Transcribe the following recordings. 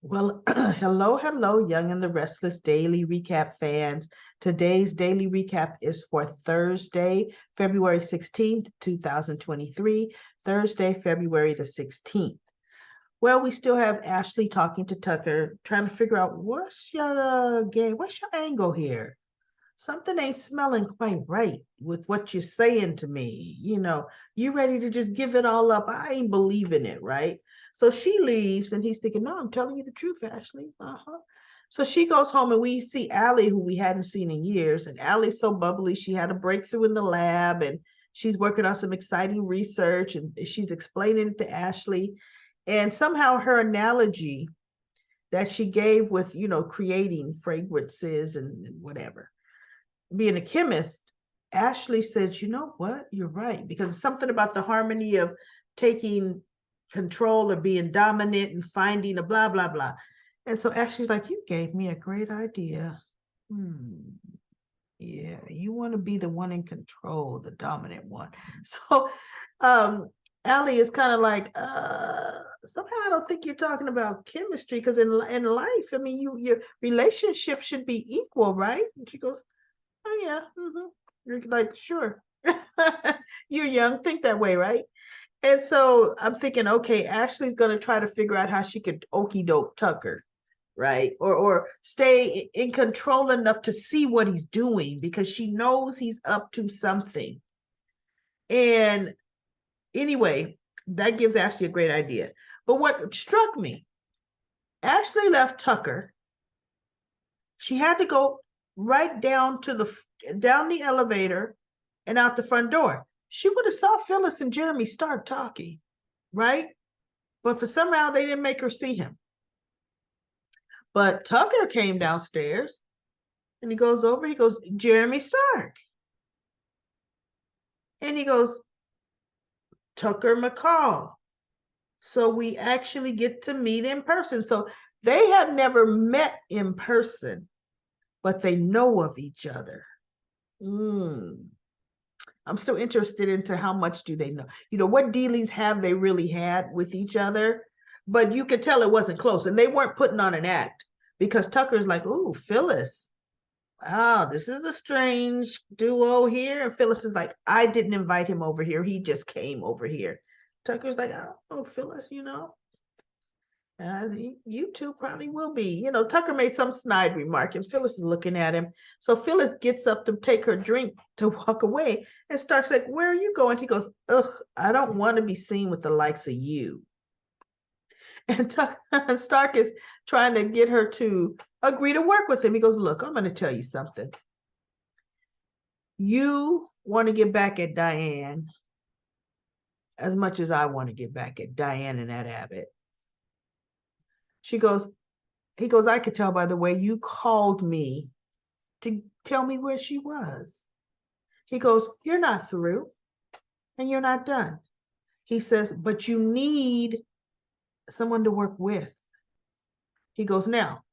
Well, hello, Young and the Restless Daily Recap fans. Today's daily recap is for Thursday, February 16th, 2023. Thursday, February the 16th. Well, we still have Ashley talking to Tucker, trying to figure out what's your game, what's your angle here? Something ain't smelling quite right with what you're saying to me. You ready to just give it all up? I ain't believing it, right? So she leaves and he's thinking, no, I'm telling you the truth, Ashley. Uh-huh. So she goes home and we see Allie, who we hadn't seen in years. And Allie's so bubbly. She had a breakthrough in the lab and she's working on some exciting research and she's explaining it to Ashley. And somehow her analogy that she gave with, creating fragrances and whatever, being a chemist, Ashley says, you know what? You're right. Because it's something about the harmony of taking control or being dominant and finding a blah, blah, blah. And so Ashley's like, you gave me a great idea. Yeah, you want to be the one in control, the dominant one. So um Allie is kind of like, somehow I don't think you're talking about chemistry because in life, I mean, your relationship should be equal, right? And she goes, oh yeah. You're like, sure. You're young, think that way, right? And so I'm thinking, okay, Ashley's gonna try to figure out how she could okey doke Tucker, right? Or stay in control enough to see what he's doing because she knows he's up to something. And anyway, that gives Ashley a great idea. But what struck me, Ashley left Tucker. She had to go right down the elevator and out the front door. She would have saw Phyllis and Jeremy start talking, right? But for somehow they didn't make her see him. But Tucker came downstairs and he goes over, he goes, Jeremy Stark. And he goes, Tucker McCall. So we actually get to meet in person. So they have never met in person, but they know of each other. I'm still interested into how much do they know. What dealings have they really had with each other? But you could tell it wasn't close, and they weren't putting on an act because Tucker's like, "Ooh, Phyllis, wow, this is a strange duo here." And Phyllis is like, "I didn't invite him over here. He just came over here." Tucker's like, "Oh, Phyllis, you two probably will be." Tucker made some snide remark, and Phyllis is looking at him. So Phyllis gets up to take her drink to walk away, and Stark's like, "Where are you going?" He goes, "Ugh, I don't want to be seen with the likes of you." And Stark is trying to get her to agree to work with him. He goes, "Look, I'm going to tell you something. You want to get back at Diane as much as I want to get back at Diane and that Abbott." She goes, he goes, "I could tell by the way you called me to tell me where she was." He goes, "You're not through and you're not done." He says, "But you need someone to work with." He goes, "Now,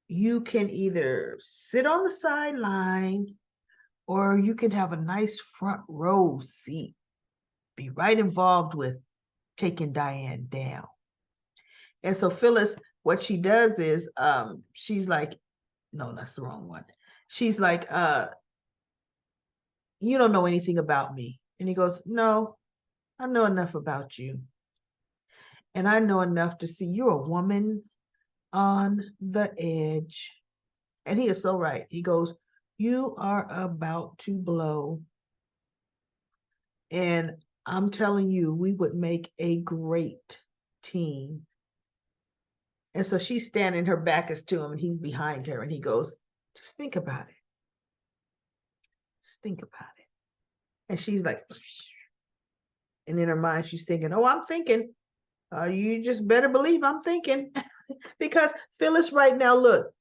you can either sit on the sideline or you can have a nice front row seat, be right involved with taking Diane down." And so Phyllis, what she does is, she's like, no, that's the wrong one. She's like, "You don't know anything about me." And he goes, "No, I know enough about you. And I know enough to see you're a woman on the edge." And he is so right. He goes, "You are about to blow. And I'm telling you, we would make a great team." And so she's standing, her back is to him, and he's behind her. And he goes, "Just think about it. Just think about it." And she's like, and in her mind, she's thinking, "Oh, I'm thinking. You just better believe I'm thinking." Because Phyllis right now, look,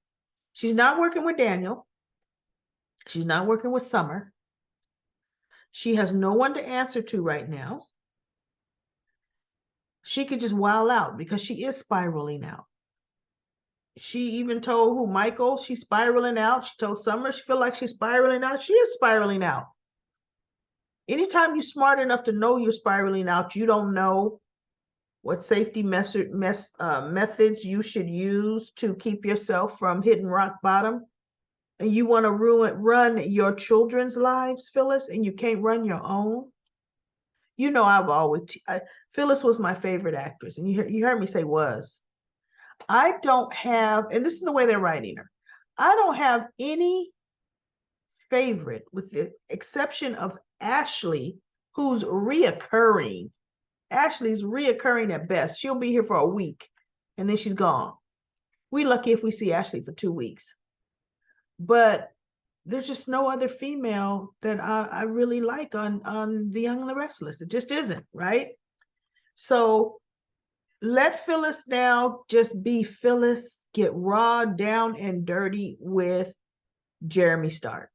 she's not working with Daniel. She's not working with Summer. She has no one to answer to right now. She could just wild out because she is spiraling out. She even told Michael, she's spiraling out. She told Summer she feel like she's spiraling out. She is spiraling out. Anytime you're smart enough to know you're spiraling out, you don't know what safety methods you should use to keep yourself from hitting rock bottom. And you want to run your children's lives, Phyllis, and you can't run your own. You know, I've always, Phyllis was my favorite actress, and you heard me say was. I don't have, and this is the way they're writing her, I don't have any favorite with the exception of Ashley, who's reoccurring. Ashley's reoccurring at best. She'll be here for a week and then she's gone. We're lucky if we see Ashley for 2 weeks. But there's just no other female that I really like on The Young and the Restless. It just isn't, right? So let Phyllis now just be Phyllis, get raw, down, and dirty with Jeremy Stark.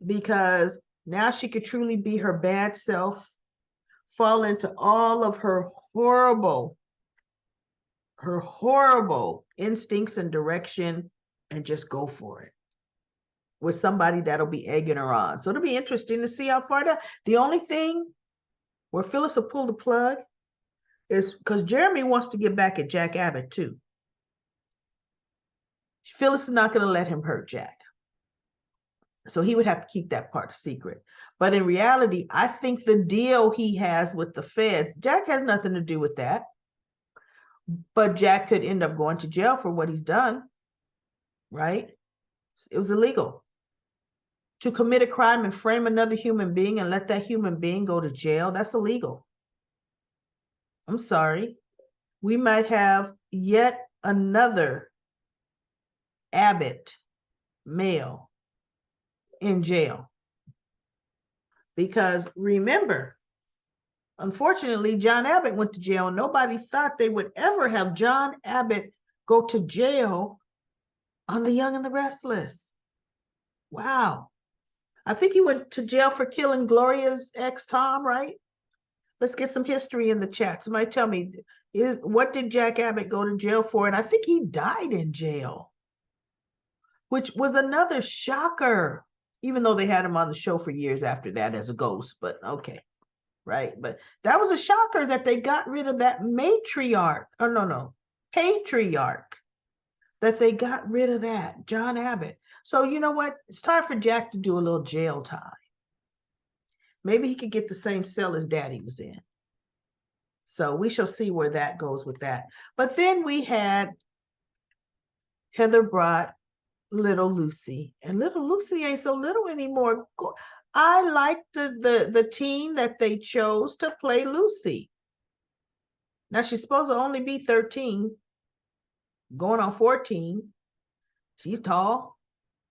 Because now she could truly be her bad self, fall into all of her horrible instincts and direction, and just go for it with somebody that'll be egging her on. So it'll be interesting to see how far that. The only thing where Phyllis will pull the plug is because Jeremy wants to get back at Jack Abbott too. Phyllis is not going to let him hurt Jack. So he would have to keep that part secret. But in reality, I think the deal he has with the feds, Jack has nothing to do with that. But Jack could end up going to jail for what he's done, right? It was illegal. To commit a crime and frame another human being and let that human being go to jail, that's illegal. I'm sorry. We might have yet another Abbott male in jail. Because remember, unfortunately, John Abbott went to jail. Nobody thought they would ever have John Abbott go to jail on The Young and the Restless. Wow. I think he went to jail for killing Gloria's ex, Tom, right? Let's get some history in the chat. Somebody tell me, what did Jack Abbott go to jail for? And I think he died in jail, which was another shocker, even though they had him on the show for years after that as a ghost, but okay, right? But that was a shocker that they got rid of that matriarch, patriarch, that they got rid of that, John Abbott. So you know what? It's time for Jack to do a little jail time. Maybe he could get the same cell his daddy was in. So we shall see where that goes with that. But then we had Heather brought little Lucy, and little Lucy ain't so little anymore. I like the team that they chose to play Lucy. Now she's supposed to only be 13, going on 14. She's tall,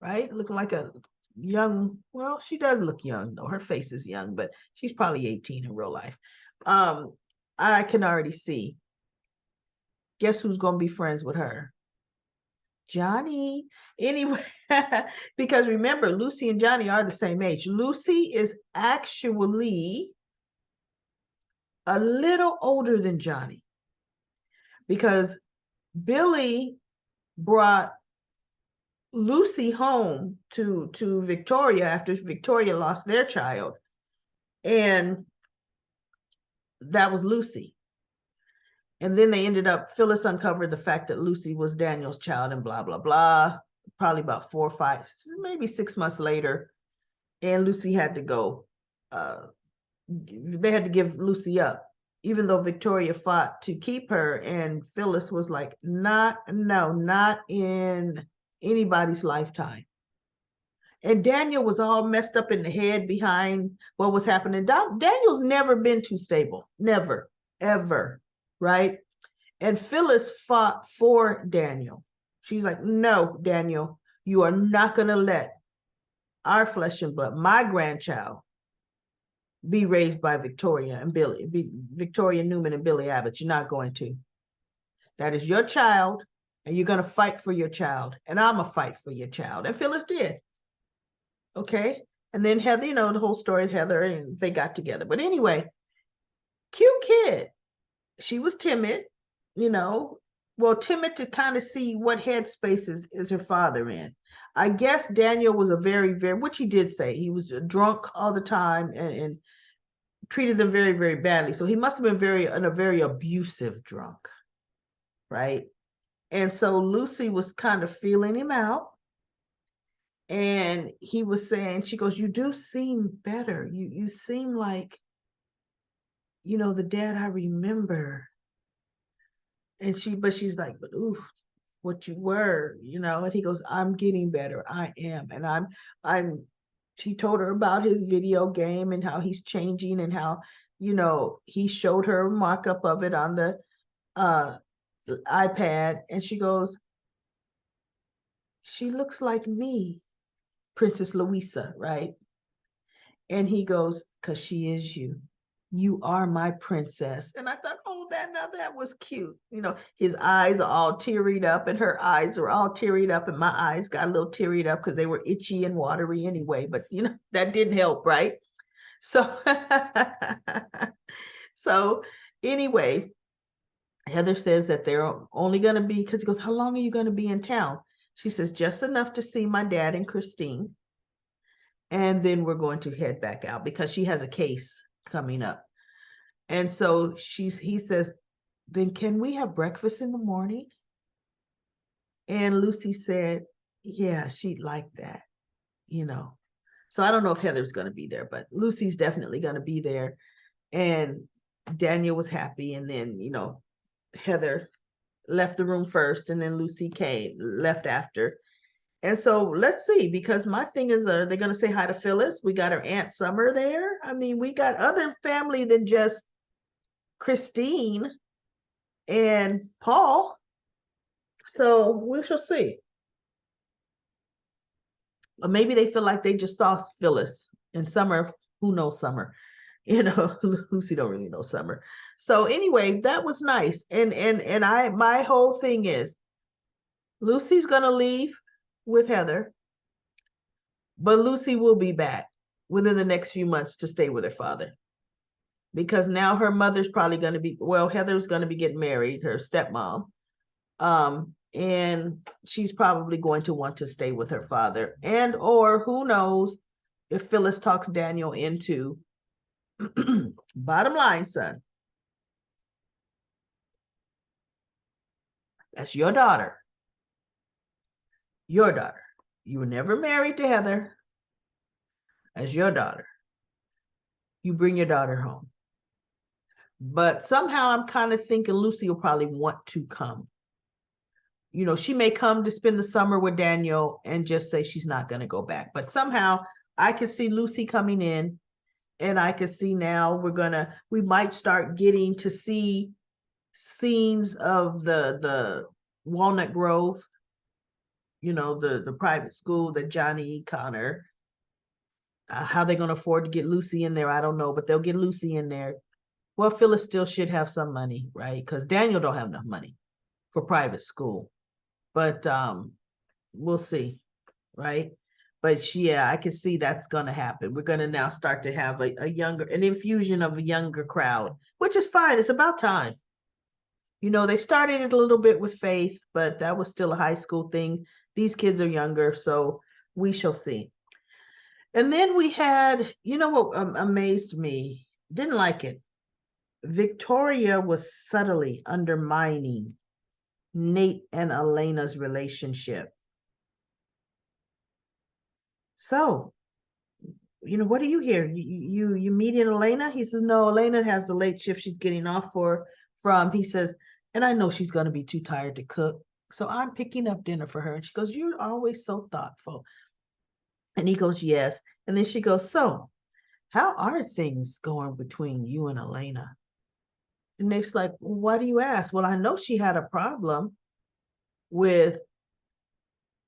right? Looking like a young, well, she does look young though. Her face is young, but she's probably 18 in real life. I can already see. Guess who's gonna be friends with her? Johnny. Anyway, because remember, Lucy and Johnny are the same age. Lucy is actually a little older than Johnny because Billy brought Lucy home to Victoria after Victoria lost their child, and that was Lucy. And then they ended up, Phyllis uncovered the fact that Lucy was Daniel's child and blah, blah, blah, probably about 4 or 5, maybe 6 months later. And Lucy had to go. They had to give Lucy up, even though Victoria fought to keep her. And Phyllis was like, not in anybody's lifetime. And Daniel was all messed up in the head behind what was happening. Daniel's never been too stable. Never, ever. Right? And Phyllis fought for Daniel. She's like, no, Daniel, you are not going to let our flesh and blood, my grandchild, be raised by Victoria and Billy, Victoria Newman and Billy Abbott. You're not going to. That is your child, and you're going to fight for your child, and I'm going to fight for your child. And Phyllis did. Okay? And then Heather, you know, the whole story of Heather, and they got together. But anyway, cute kid. She was timid, you know, well, timid to kind of see what headspace is her father in. I guess Daniel was a very, which he did say, he was drunk all the time and treated them very, very badly. So he must have been a very abusive drunk, right? And so Lucy was kind of feeling him out. And he was saying, she goes, "You do seem better. You seem like, the dad I remember." And she's like, "But ooh, what you were," and he goes, "I'm getting better. I am." And I'm she told her about his video game and how he's changing and how, he showed her a mock-up of it on the uh iPad. And she goes, "She looks like me, Princess Louisa, right?" And he goes, "'Cause she is you. You are my princess." And I thought, oh, that was cute. His eyes are all tearied up and her eyes are all tearied up, and my eyes got a little tearied up because they were itchy and watery anyway. But that didn't help, right? So so anyway, Heather says that they're only gonna be, because he goes, "How long are you gonna be in town?" She says, "Just enough to see my dad and Christine. And then we're going to head back out because she has a case coming up." And so he says, "Then can we have breakfast in the morning?" And Lucy said, "Yeah, she'd like that. So I don't know if Heather's going to be there, but Lucy's definitely going to be there. And Daniel was happy. And then, Heather left the room first, and then Lucy left after. And so let's see, because my thing is, are they going to say hi to Phyllis? We got her Aunt Summer there. I mean, we got other family than just Christine and Paul. So we shall see. Or maybe they feel like they just saw Phyllis and Summer. Who knows Summer? Lucy don't really know Summer. So anyway, that was nice. And my whole thing is, Lucy's gonna leave with Heather, but Lucy will be back within the next few months to stay with her father. Because now her mother's probably going to be, well, Heather's going to be getting married, her stepmom. And she's probably going to want to stay with her father. And or who knows if Phyllis talks Daniel into bottom line, son, that's your daughter. Your daughter. You were never married to Heather. As your daughter. You bring your daughter home. But somehow I'm kind of thinking Lucy will probably want to come. She may come to spend the summer with Daniel and just say she's not going to go back. But somehow I could see Lucy coming in, and I could see now we might start getting to see scenes of the Walnut Grove, the private school that Johnny Connor, how they're going to afford to get Lucy in there, I don't know, but they'll get Lucy in there. Well, Phyllis still should have some money, right? Because Daniel don't have enough money for private school. But we'll see, right? But I can see that's going to happen. We're going to now start to have an infusion of a younger crowd, which is fine. It's about time. They started it a little bit with Faith, but that was still a high school thing. These kids are younger, so we shall see. And then we had, what amazed me, didn't like it. Victoria was subtly undermining Nate and Elena's relationship. So, what do you hear? You meeting Elena? He says, no, Elena has the late shift she's getting off from. He says, and I know she's going to be too tired to cook. So I'm picking up dinner for her. And she goes, you're always so thoughtful. And he goes, yes. And then she goes, so how are things going between you and Elena? And Nate's like, why do you ask? Well, I know she had a problem with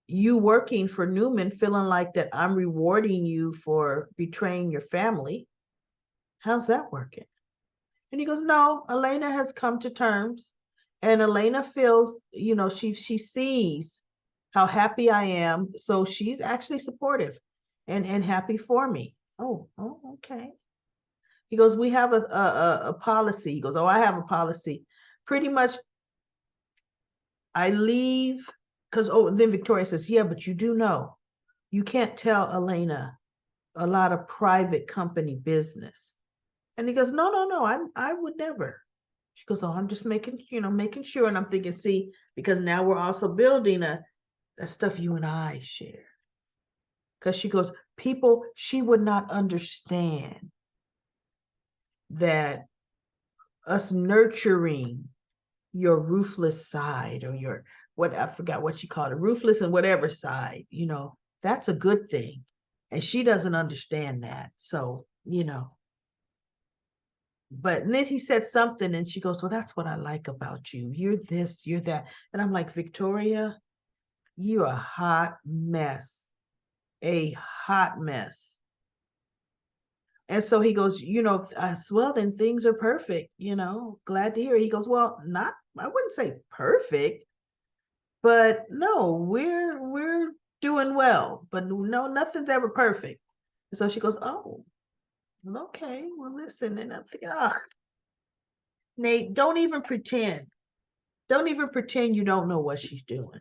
you working for Newman, feeling like that I'm rewarding you for betraying your family. How's that working? And he goes, no, Elena has come to terms, and Elena feels, she sees how happy I am. So she's actually supportive and happy for me. Oh, okay. He goes, we have a policy. He goes, oh, I have a policy. Pretty much I leave because, then Victoria says, yeah, but you do know, you can't tell Elena a lot of private company business. And he goes, no, no, no, I would never. She goes, oh, I'm just making sure. And I'm thinking, see, because now we're also building that stuff you and I share. Because she goes, people, she would not understand that us nurturing your ruthless side or your, what, I forgot what she called it, ruthless and whatever side, that's a good thing. And she doesn't understand that. So, but then he said something and she goes, well, that's what I like about you. You're this, you're that. And I'm like, Victoria, you a hot mess, a hot mess. And so he goes, well, then things are perfect, glad to hear it. He goes, well, not, I wouldn't say perfect, but no, we're doing well, but no, nothing's ever perfect. And so she goes, oh, okay, well, listen. And I'm thinking, oh, Nate, don't even pretend. Don't even pretend you don't know what she's doing.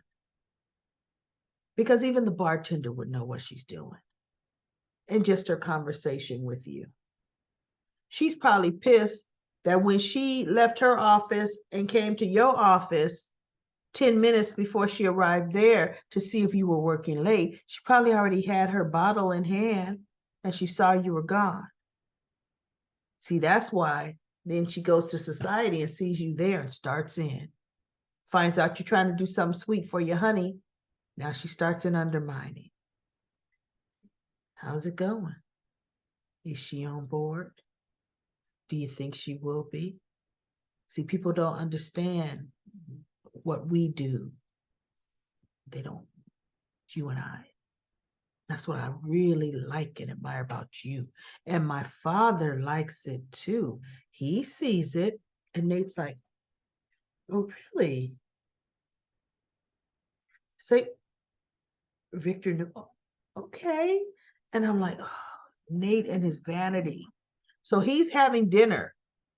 Because even the bartender would know what she's doing in just her conversation with you. She's probably pissed that when she left her office and came to your office 10 minutes before she arrived there to see if you were working late, she probably already had her bottle in hand and she saw you were gone. See, that's why then she goes to society and sees you there and starts in. Finds out you're trying to do something sweet for your honey. Now she starts in undermining. How's it going? Is she on board? Do you think she will be? See, people don't understand what we do. They don't. You and I. That's what I really like and admire about you. And my father likes it too. He sees it, and Nate's like, oh, really? Say, Victor, okay. And I'm like, oh, Nate and his vanity. So he's having dinner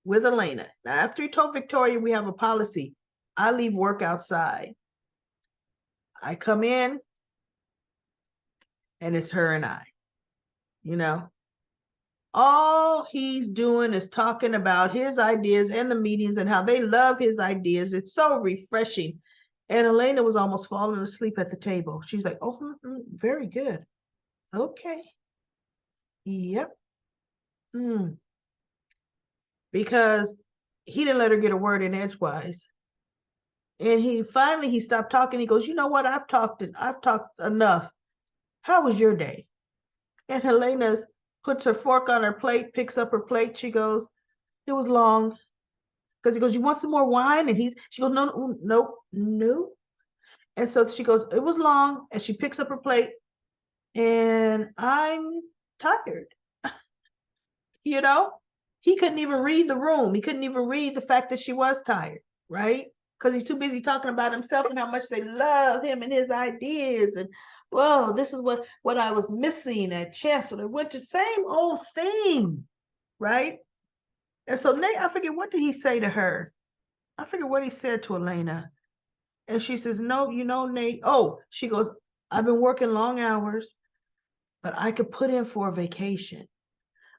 with Elena. Now, after he told Victoria we have a policy, I leave work outside. I come in, and it's her and I, you know. All he's doing is talking about his ideas and the meetings and how they love his ideas. It's so refreshing. And Elena was almost falling asleep at the table. She's like, oh, very good. Okay. Yep. Mm. Because he didn't let her get a word in edgewise. And he stopped talking. He goes, you know what? I've talked enough. How was your day? And Helena puts her fork on her plate, picks up her plate. She goes, it was long. Because he goes, you want some more wine? And she goes, no, no, no, no. And so she goes, it was long. And she picks up her plate. And I'm tired. You know, he couldn't even read the room. He couldn't even read the fact that she was tired, right? Because he's too busy talking about himself and how much they love him and his ideas. And whoa, this is what I was missing at Chancellor Winter. Same old thing, right? And so Nate, I forget, what did he say to her? I forget what he said to Elena. And she says, no, Nate. Oh, she goes, I've been working long hours, but I could put in for a vacation.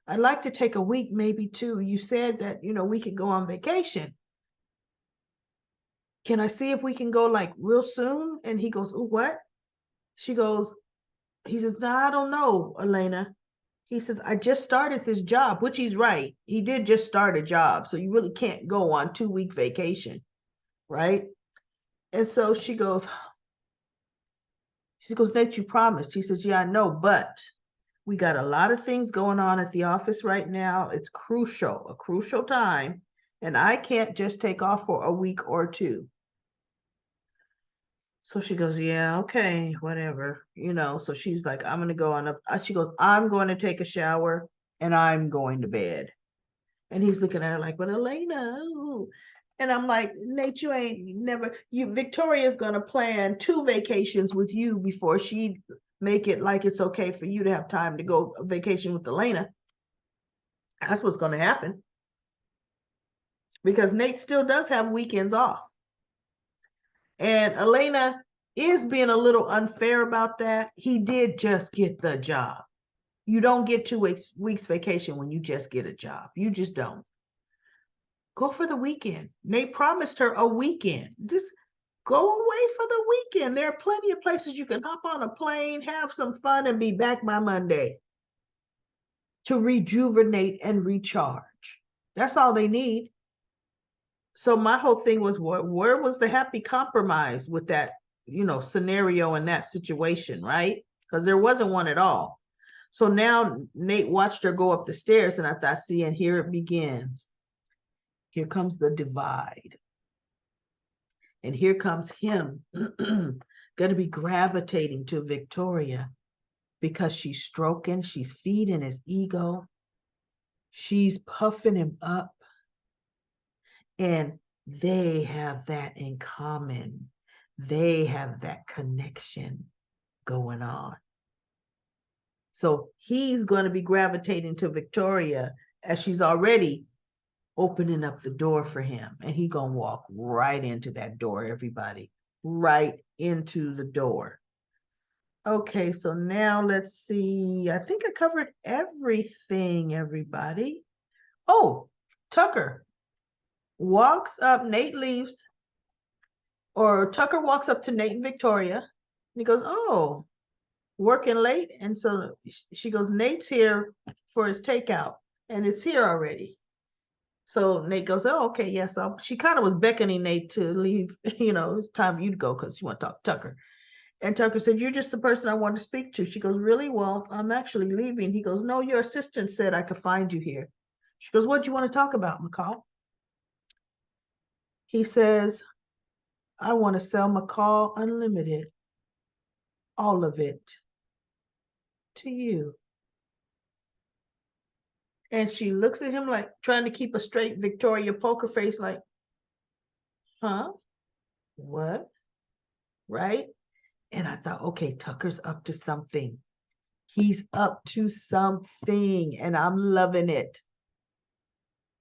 I'd like to take a week, maybe two. You said that, we could go on vacation. Can I see if we can go like real soon? And he goes, oh, what? He says, no, I don't know, Elena. He says, I just started this job, which he's right. He did just start a job. So you really can't go on 2-week vacation, right? And so she goes, Nate, you promised. He says, yeah, I know, but we got a lot of things going on at the office right now. It's a crucial time. And I can't just take off for a week or two. So she goes, yeah, okay, whatever, So she's like, I'm going to go on she goes, I'm going to take a shower and I'm going to bed. And he's looking at her like, but Elena, ooh. And I'm like, Nate, Victoria's going to plan 2 vacations with you before she make it like it's okay for you to have time to go on vacation with Elena. That's what's going to happen. Because Nate still does have weekends off. And Elena is being a little unfair about that. He did just get the job. You don't get 2 weeks vacation when you just get a job. You just don't. Go for the weekend. Nate promised her a weekend. Just go away for the weekend. There are plenty of places you can hop on a plane, have some fun, and be back by Monday to rejuvenate and recharge. That's all they need. So my whole thing was, where was the happy compromise with that, scenario in that situation, right? Because there wasn't one at all. So now Nate watched her go up the stairs, and I thought, see, and here it begins. Here comes the divide. And here comes him going to be gravitating to Victoria because she's stroking, she's feeding his ego, she's puffing him up, and they have that in common. They have that connection going on. So he's going to be gravitating to Victoria as she's already opening up the door for him. And he going to walk right into that door, everybody. Right into the door. Okay, so now let's see. I think I covered everything, everybody. Oh, Tucker walks up, Nate leaves, or Tucker walks up to Nate and Victoria. And he goes, oh, working late? And so she goes, Nate's here for his takeout, and it's here already. So Nate goes, oh, okay, yes. She kind of was beckoning Nate to leave, it's time for you to go because you want to talk to Tucker. And Tucker said, you're just the person I want to speak to. She goes, really? Well, I'm actually leaving. He goes, no, your assistant said I could find you here. She goes, what do you want to talk about, McCall? He says, I want to sell McCall Unlimited, all of it, to you. And she looks at him like trying to keep a straight Victoria poker face, like, huh? What? Right? And I thought, okay, Tucker's up to something. He's up to something, and I'm loving it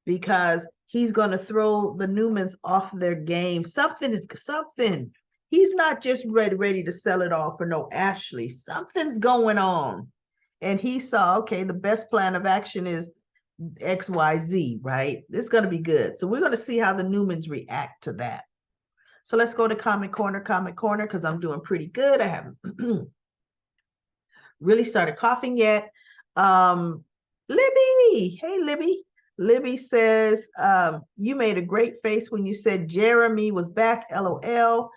because he's going to throw the Newmans off their game. Something. He's not just ready to sell it all for no Ashley. Something's going on. And he saw, okay, the best plan of action is XYZ, right? It's going to be good. So we're going to see how the Newmans react to that. So let's go to Comment Corner, because I'm doing pretty good. I haven't really started coughing yet. Libby, hey, Libby. Libby says, you made a great face when you said Jeremy was back, LOL.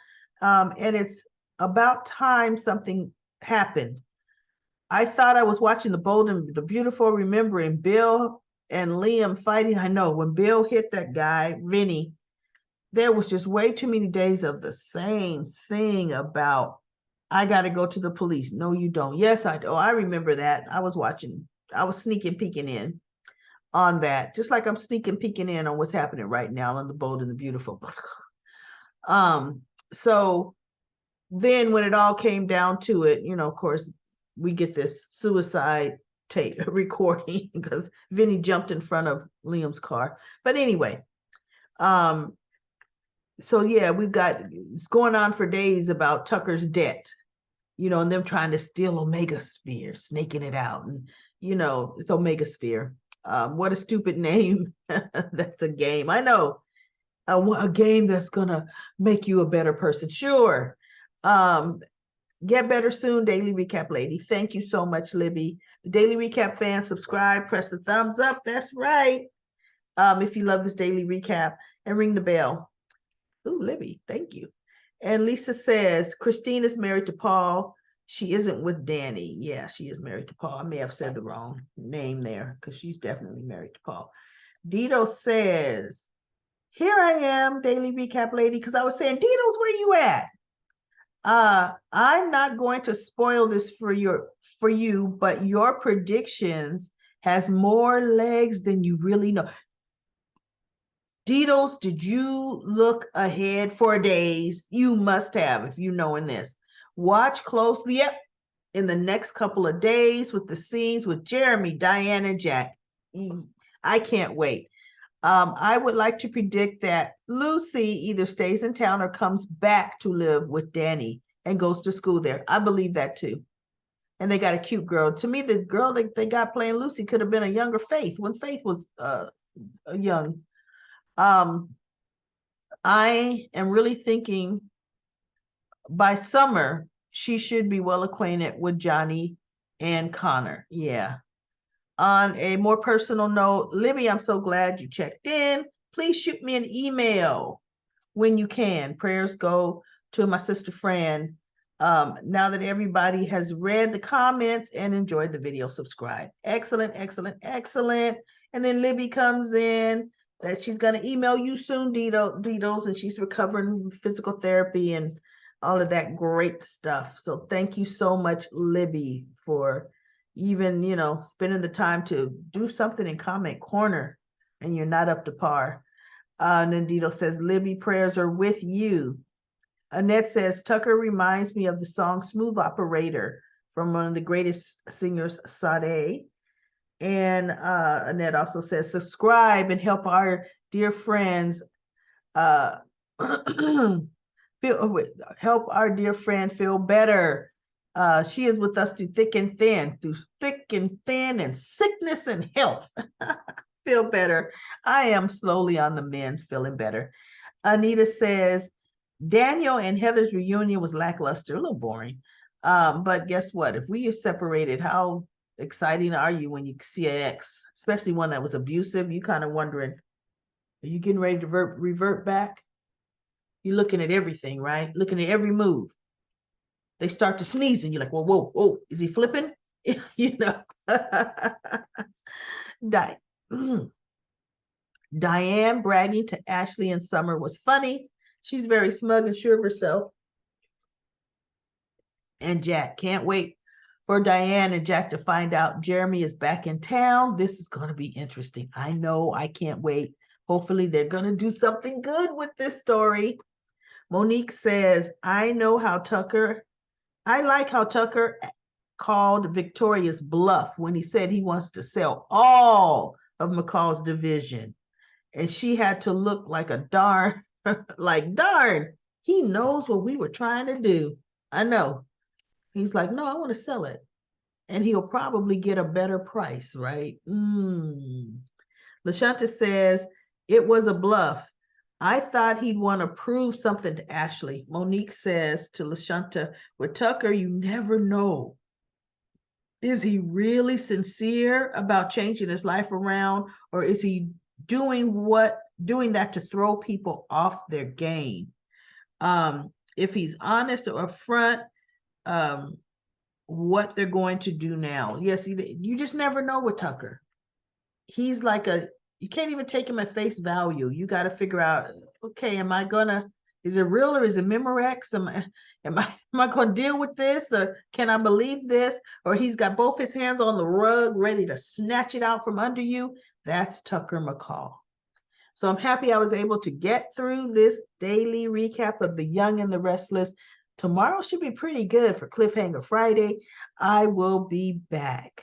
And it's about time something happened. I thought I was watching The Bold and the Beautiful, remembering Bill and Liam fighting. I know when Bill hit that guy, Vinny, there was just way too many days of the same thing about, I got to go to the police. No, you don't. Yes, I do. Oh, I remember that. I was sneaking, peeking in on that, just like I'm sneaking, peeking in on what's happening right now on The Bold and the Beautiful. So then when it all came down to it, of course, we get this suicide tape recording because Vinny jumped in front of Liam's car. But anyway, so yeah, it's going on for days about Tucker's debt, and them trying to steal Omega Sphere, snaking it out. And, it's Omega Sphere. What a stupid name. That's a game. I know. A game that's going to make you a better person. Sure. Get better soon, Daily Recap Lady. Thank you so much, Libby. The Daily Recap fans, subscribe, press the thumbs up. That's right. If you love this Daily Recap, and ring the bell. Ooh, Libby, thank you. And Lisa says, Christine is married to Paul. She isn't with Danny. Yeah, she is married to Paul. I may have said the wrong name there because she's definitely married to Paul. Dito says, here I am, Daily Recap Lady, because I was saying, Dito's, where you at? I'm not going to spoil this for you, but your predictions has more legs than you really know. Ditos, did you look ahead for days? You must have, if you knowing this. Watch closely. Yep. In the next couple of days with the scenes with Jeremy, Diane, and Jack. I can't wait. I would like to predict that Lucy either stays in town or comes back to live with Danny and goes to school there. I believe that too. and they got a cute girl. To me, the girl that they got playing Lucy could have been a younger Faith when Faith was young. Um, I am really thinking by summer she should be well acquainted with Johnny and Connor. Yeah. On a more personal note, Libby, I'm so glad you checked in. Please shoot me an email when you can. Prayers go to my sister Fran. Now that everybody has read the comments and enjoyed the video, subscribe. Excellent, excellent, excellent. And then Libby comes in that she's going to email you soon, Ditos, and she's recovering physical therapy and all of that great stuff. So thank you so much, Libby, for even, spending the time to do something in Comment Corner, and you're not up to par. Nandito says, Libby, prayers are with you. Annette says, Tucker reminds me of the song Smooth Operator from one of the greatest singers, Sade. And Annette also says, subscribe and help our dear friends help our dear friend feel better. She is with us through thick and thin and sickness and health. Feel better. I am slowly on the mend, feeling better. Anita says, Daniel and Heather's reunion was lackluster, a little boring. But guess what? If we are separated, how exciting are you when you see an ex, especially one that was abusive? You kind of wondering, are you getting ready to revert back? You're looking at everything, right? Looking at every move. They start to sneeze and you're like, whoa, whoa, whoa, is he flipping? Diane bragging to Ashley and Summer was funny. She's very smug and sure of herself. And Jack, can't wait for Diane and Jack to find out Jeremy is back in town. This is going to be interesting. I know, I can't wait. Hopefully they're going to do something good with this story. Monique says, I like how Tucker called Victoria's bluff when he said he wants to sell all of McCall's division. And she had to look like a darn, he knows what we were trying to do. I know. He's like, no, I want to sell it. And he'll probably get a better price, right? LaShanta says, it was a bluff. I thought he'd want to prove something to Ashley. Monique says to LaShanta, with Tucker, you never know. Is he really sincere about changing his life around, or is he doing that to throw people off their game? If he's honest or upfront, what they're going to do now. Yes, you just never know with Tucker. He's like you can't even take him at face value. You got to figure out, okay, is it real or is it Memorex? Am I going to deal with this, or can I believe this? Or he's got both his hands on the rug ready to snatch it out from under you. That's Tucker McCall. So I'm happy I was able to get through this daily recap of The Young and the Restless. Tomorrow should be pretty good for Cliffhanger Friday. I will be back.